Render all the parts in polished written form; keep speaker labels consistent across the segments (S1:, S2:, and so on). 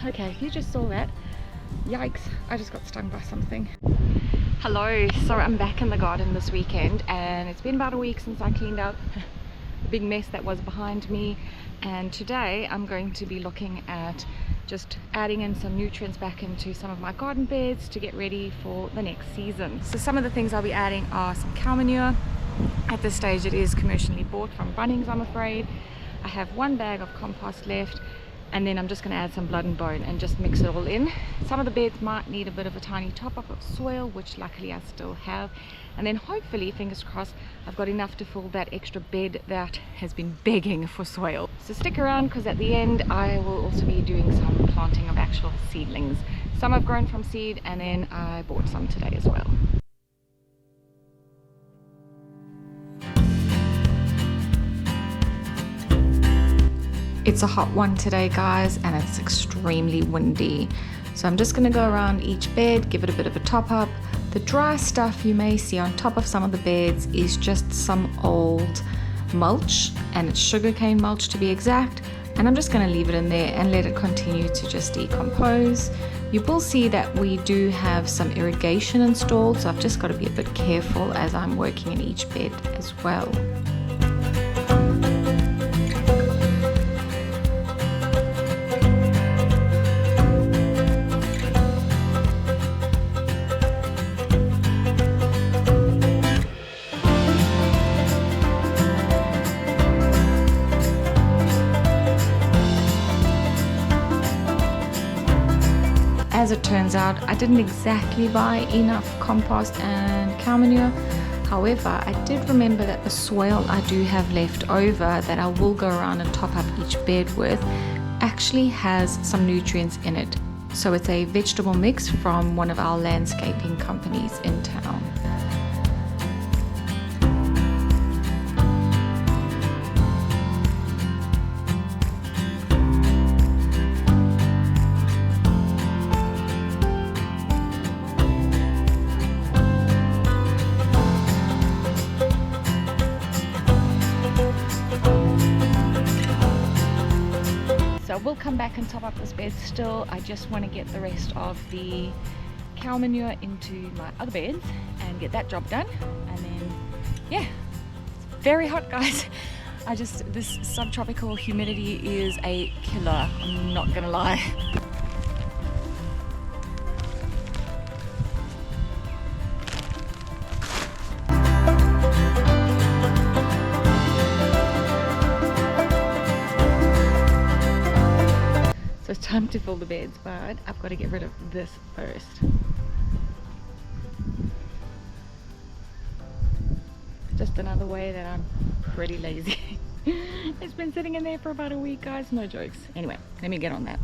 S1: okay, if you just saw that, yikes, I just got stung by something. Hello, so I'm back in the garden this weekend and it's been about a week since I cleaned up the big mess that was behind me, and today I'm going to be looking at just adding in some nutrients back into some of my garden beds to get ready for the next season. So some of the things I'll be adding are some cow manure. At this stage it is commercially bought from Bunnings, I'm afraid. I have 1 bag of compost left, and then I'm just going to add some blood and bone and just mix it all in. Some of the beds might need a bit of a tiny top up of soil, which luckily I still have, and then hopefully, fingers crossed, I've got enough to fill that extra bed that has been begging for soil. So stick around, because at the end I will also be doing some planting of actual seedlings. Some I've grown from seed, and then I bought some today as well. It's a hot one today, guys, and it's extremely windy. So I'm just going to go around each bed, give it a bit of a top up. The dry stuff you may see on top of some of the beds is just some old mulch, and it's sugarcane mulch to be exact. And I'm just going to leave it in there and let it continue to just decompose. You will see that we do have some irrigation installed, so I've just got to be a bit careful as I'm working in each bed as well. As it turns out, I didn't exactly buy enough compost and cow manure. However, I did remember that the soil I do have left over that I will go around and top up each bed with actually has some nutrients in it. So it's a vegetable mix from one of our landscaping companies in town. So we'll come back and top up this bed still. I just want to get the rest of the cow manure into my other beds and get that job done. And then, yeah, it's very hot, guys. This subtropical humidity is a killer, I'm not gonna lie. So it's time to fill the beds, but I've got to get rid of this first. Just another way that I'm pretty lazy. It's been sitting in there for about a week, guys, no jokes. Anyway, let me get on that.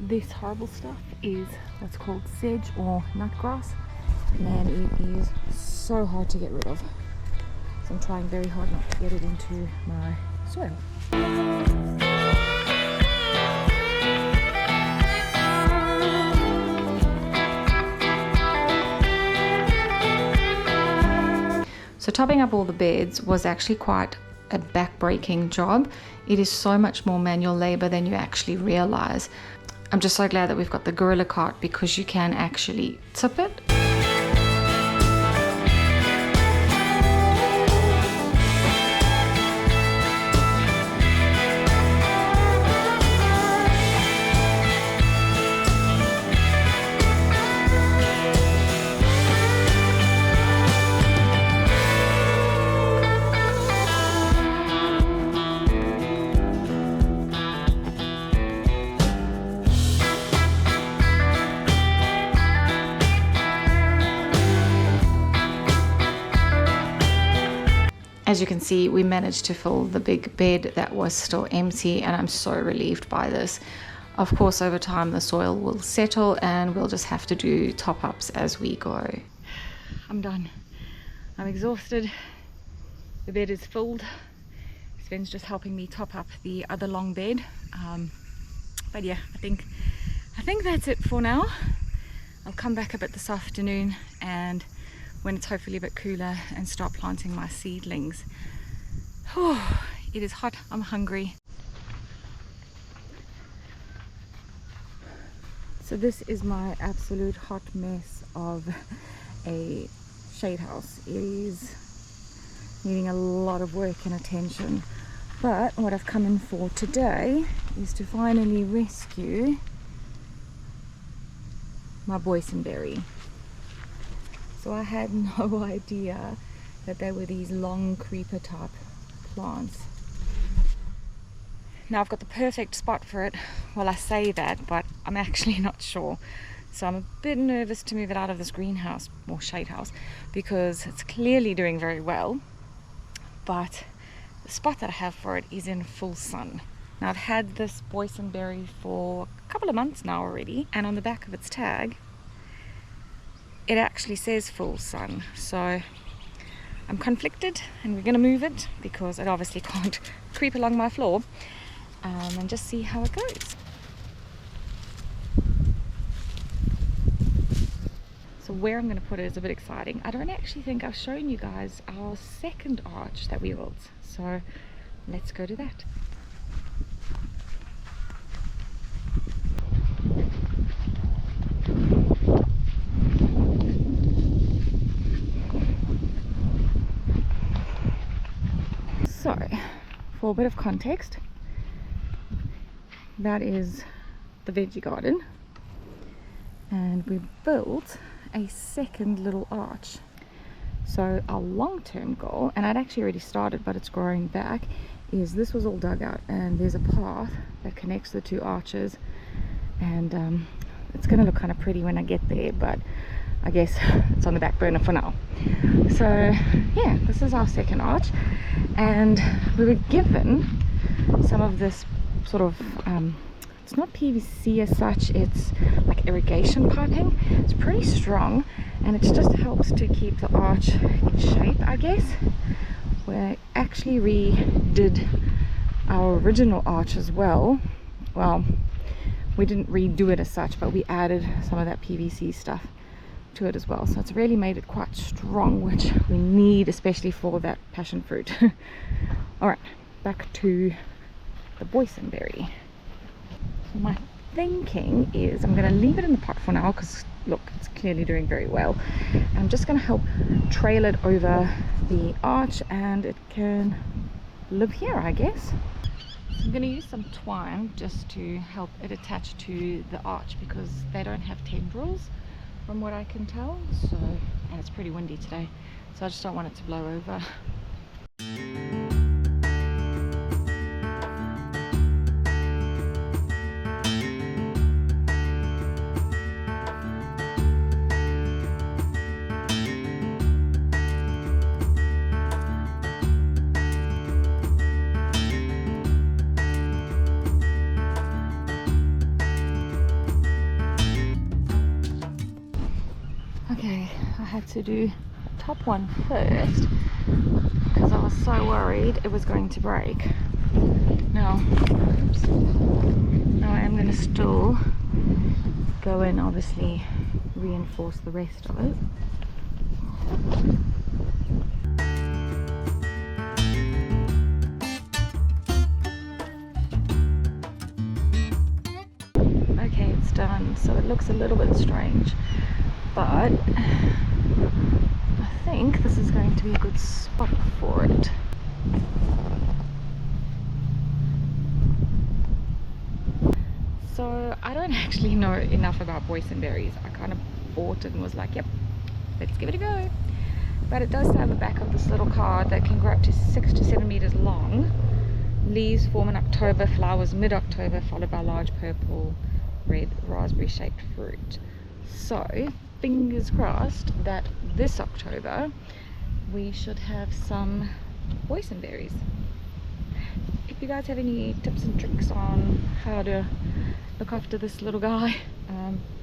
S1: This horrible stuff is what's called sedge or nutgrass, and it is so hard to get rid of. So I'm trying very hard not to get it into my soil. So topping up all the beds was actually quite a back-breaking job. It is so much more manual labor than you actually realize. I'm just so glad that we've got the gorilla cart, because you can actually tip it. As you can see, we managed to fill the big bed that was still empty, and I'm so relieved by this. Of course, over time the soil will settle and we'll just have to do top-ups as we go. I'm done. I'm exhausted. The bed is filled. Sven's just helping me top up the other long bed. But yeah, I think that's it for now. I'll come back a bit this afternoon, and when it's hopefully a bit cooler, and start planting my seedlings. Whew, it is hot, I'm hungry. So this is my absolute hot mess of a shade house. It is needing a lot of work and attention. But what I've come in for today is to finally rescue my boysenberry. So I had no idea that they were these long creeper type plants. Now I've got the perfect spot for it. Well, I say that, but I'm actually not sure. So I'm a bit nervous to move it out of this greenhouse or shade house because it's clearly doing very well. But the spot that I have for it is in full sun. Now I've had this boysenberry for a couple of months now already, and on the back of its tag it actually says full sun. So I'm conflicted, and we're going to move it because it obviously can't creep along my floor, and just see how it goes. So where I'm going to put it is a bit exciting. I don't actually think I've shown you guys our second arch that we built, so let's go to that. So, for a bit of context, that is the veggie garden, and we built a second little arch. So our long-term goal, and I'd actually already started but it's growing back, is this was all dug out and there's a path that connects the two arches, and it's going to look kind of pretty when I get there, but I guess it's on the back burner for now. So yeah, this is our second arch, and we were given some of this sort of it's not PVC as such, it's like irrigation piping. It's pretty strong, and it just helps to keep the arch in shape, I guess. We actually redid our original arch as well. Well, we didn't redo it as such, but we added some of that PVC stuff to it as well, so it's really made it quite strong, which we need especially for that passion fruit. All right, back to the boysenberry. So my thinking is I'm going to leave it in the pot for now because look, it's clearly doing very well. I'm just going to help trail it over the arch and it can live here, I guess. So I'm going to use some twine just to help it attach to the arch because they don't have tendrils from what I can tell. So, and it's pretty windy today, so I just don't want it to blow over. Okay, I had to do the top one first because I was so worried it was going to break. Now I am going to still go and obviously reinforce the rest of it. Okay, it's done. So it looks a little bit strange, but I think this is going to be a good spot for it. So I don't actually know enough about boysenberries. I kind of bought it and was like, yep, let's give it a go. But it does have the back of this little card that can grow up to 6 to 7 meters long. Leaves form in October, flowers mid-October, followed by large purple red raspberry shaped fruit. So fingers crossed that this October we should have some boysenberries. If you guys have any tips and tricks on how to look after this little guy,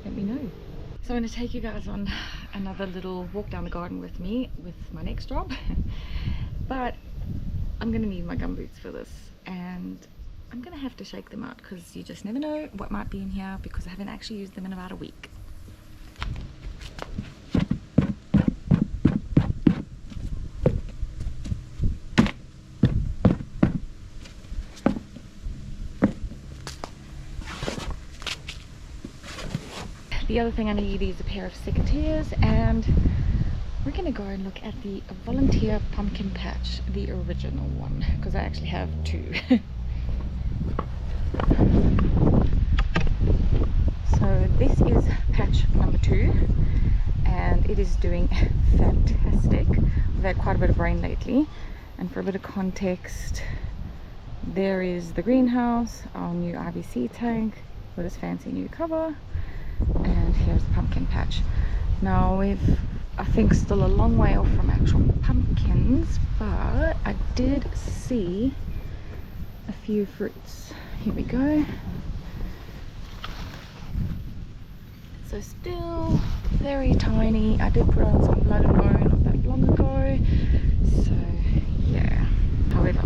S1: let me know. So I'm going to take you guys on another little walk down the garden with me with my next job. But I'm going to need my gumboots for this, and I'm going to have to shake them out because you just never know what might be in here, because I haven't actually used them in about a week. The other thing I need is a pair of secateurs, and we're going to go and look at the volunteer pumpkin patch, the original one, because I actually have two. So this is patch number 2, and it is doing fantastic. We've had quite a bit of rain lately, and for a bit of context, there is the greenhouse, our new IBC tank with its fancy new cover, and here's the pumpkin patch. Now we've, I think, still a long way off from actual pumpkins, but I did see a few fruits. Here we go. So still very tiny. I did put on some blood and bone not that long ago, so yeah. However,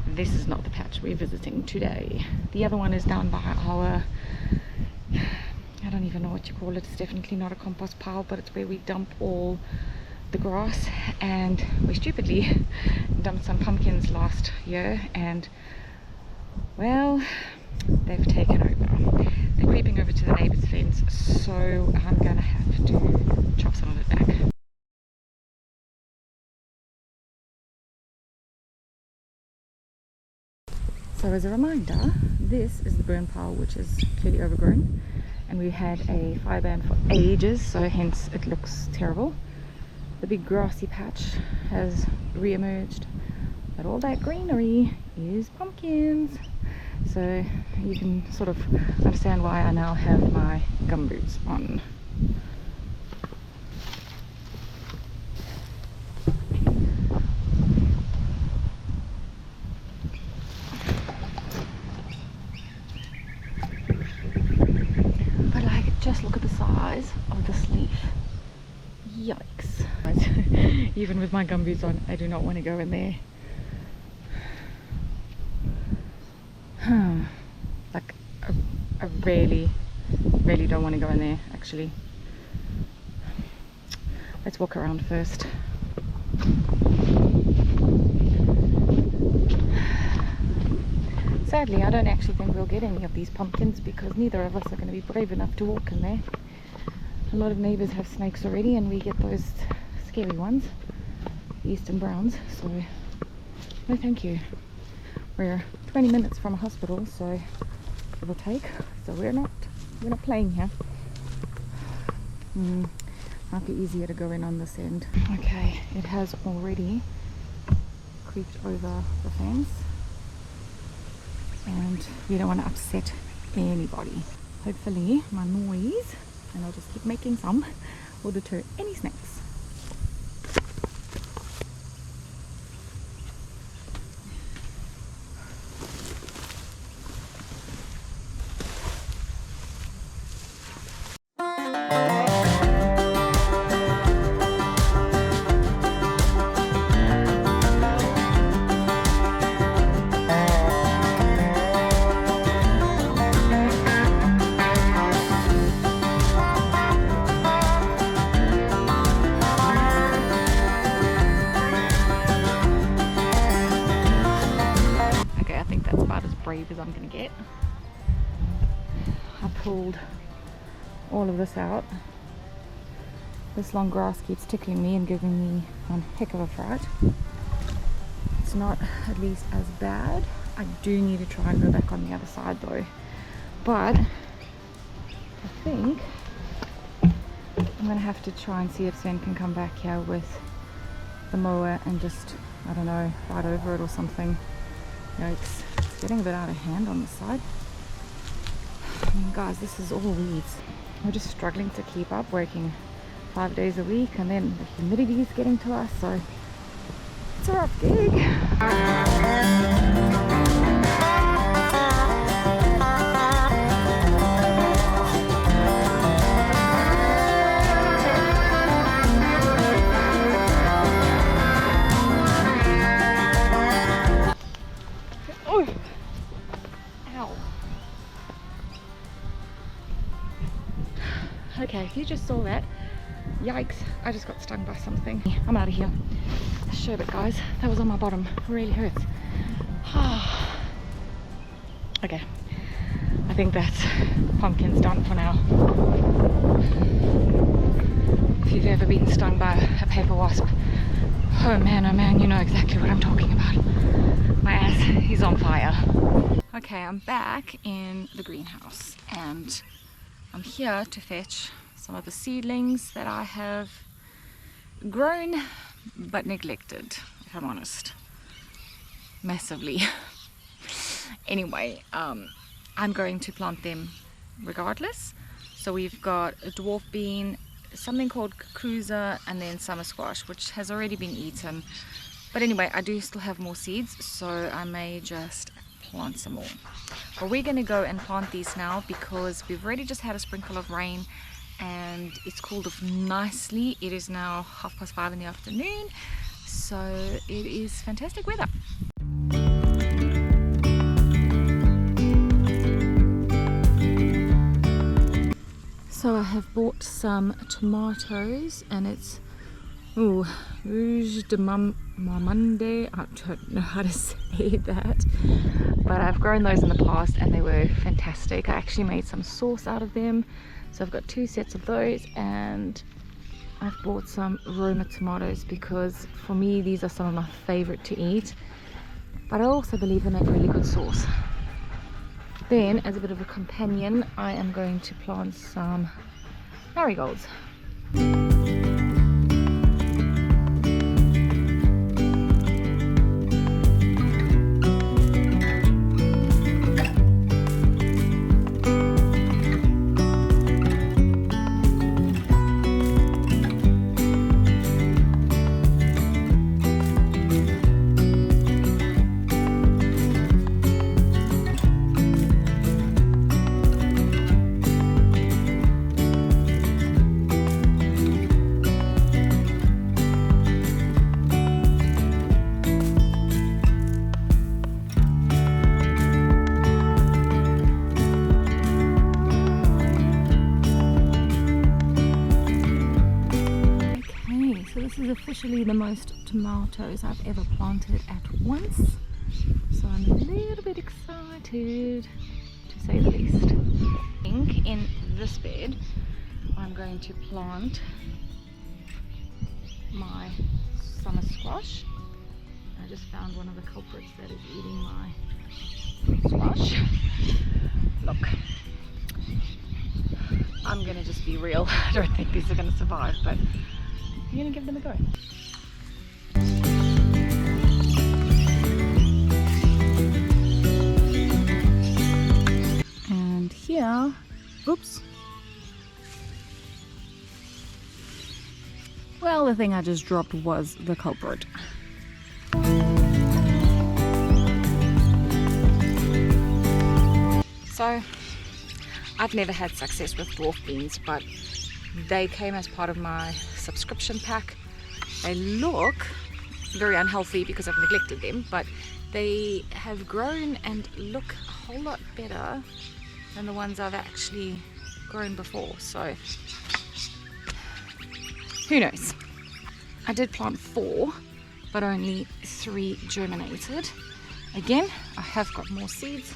S1: this is not the patch we're visiting today. The other one is down by our, I don't even know what you call it. It's definitely not a compost pile, but it's where we dump all the grass, and we stupidly dumped some pumpkins last year, and well, they've taken over. They're creeping over to the neighbor's fence, so I'm gonna have to chop some of it back. So as a reminder, this is the burn pile, which is clearly overgrown, and we had a fire ban for ages, so hence it looks terrible. The big grassy patch has re-emerged, but all that greenery is pumpkins. So you can sort of understand why I now have my gumboots on. But like, just look at the size of this leaf. Yikes. Even with my gumboots on, I do not want to go in there. Like, I really don't want to go in there, actually. Let's walk around first. Sadly, I don't actually think we'll get any of these pumpkins because neither of us are going to be brave enough to walk in there. A lot of neighbours have snakes already, and we get those scary ones, eastern browns, so no thank you. We're 20 minutes from a hospital, so it'll take, so we're not playing here. Might be easier to go in on this end. Okay, it has already creeped over the fence, and we don't want to upset anybody. Hopefully my noise, and I'll just keep making some, will deter any snakes. Brave as I'm gonna get. I pulled all of this out. This long grass keeps tickling me and giving me one heck of a fright. It's not at least as bad. I do need to try and go back on the other side though, but I think I'm gonna have to try and see if Sven can come back here with the mower and just, I don't know, ride over it or something. Yikes. It's getting a bit out of hand on the side. I mean, guys, this is all weeds. We're just struggling to keep up, working 5 days a week, and then the humidity is getting to us, so it's a rough gig. Okay, if you just saw that, yikes, I just got stung by something. I'm out of here. Sherbet, guys, that was on my bottom. It really hurts. Okay, I think that pumpkin's done for now. If you've ever been stung by a paper wasp, oh man, you know exactly what I'm talking about. My ass, he's on fire. Okay, I'm back in the greenhouse and I'm here to fetch some of the seedlings that I have grown but neglected, if I'm honest, massively. Anyway, I'm going to plant them regardless. So we've got a dwarf bean, something called cucuzza, and then summer squash, which has already been eaten. But anyway, I do still have more seeds, so I may just plant some more. But we're going to go and plant these now because we've already just had a sprinkle of rain and it's cooled off nicely. It is now 5:30 in the afternoon, so it is fantastic weather. So I have bought some tomatoes and it's rouge de marmande. I don't know how to say that, but I've grown those in the past and they were fantastic. I actually made some sauce out of them, so I've got 2 sets of those, and I've bought some Roma tomatoes because for me these are some of my favorite to eat, but I also believe they make really good sauce. Then, as a bit of a companion, I am going to plant some marigolds. This is officially the most tomatoes I've ever planted at once, so I'm a little bit excited, to say the least. I think in this bed I'm going to plant my summer squash. I just found one of the culprits that is eating my squash. Look, I'm gonna just be real. I don't think these are gonna survive, but I'm gonna give them a go. And here, oops. Well, the thing I just dropped was the culprit. So, I've never had success with dwarf beans, but they came as part of my subscription pack. They look very unhealthy because I've neglected them, but they have grown and look a whole lot better than the ones I've actually grown before, so who knows. I did plant 4, but only 3 germinated. Again, I have got more seeds,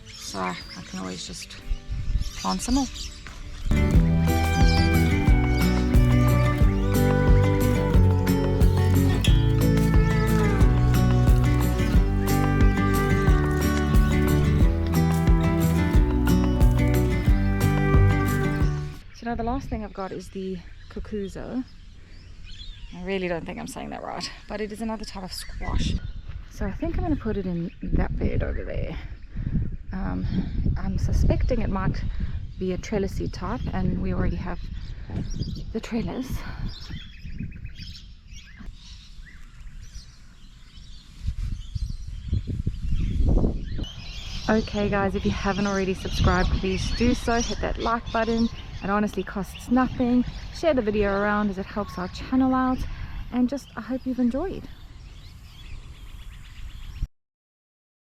S1: so I can always just plant some more. Now the last thing I've got is the cucuzza. I really don't think I'm saying that right, but it is another type of squash. So I think I'm going to put it in that bed over there. I'm suspecting it might be a trellisy type, and we already have the trellis. Okay guys, if you haven't already subscribed, please do so. Hit that like button. It honestly costs nothing. Share the video around as it helps our channel out, and just I hope you've enjoyed.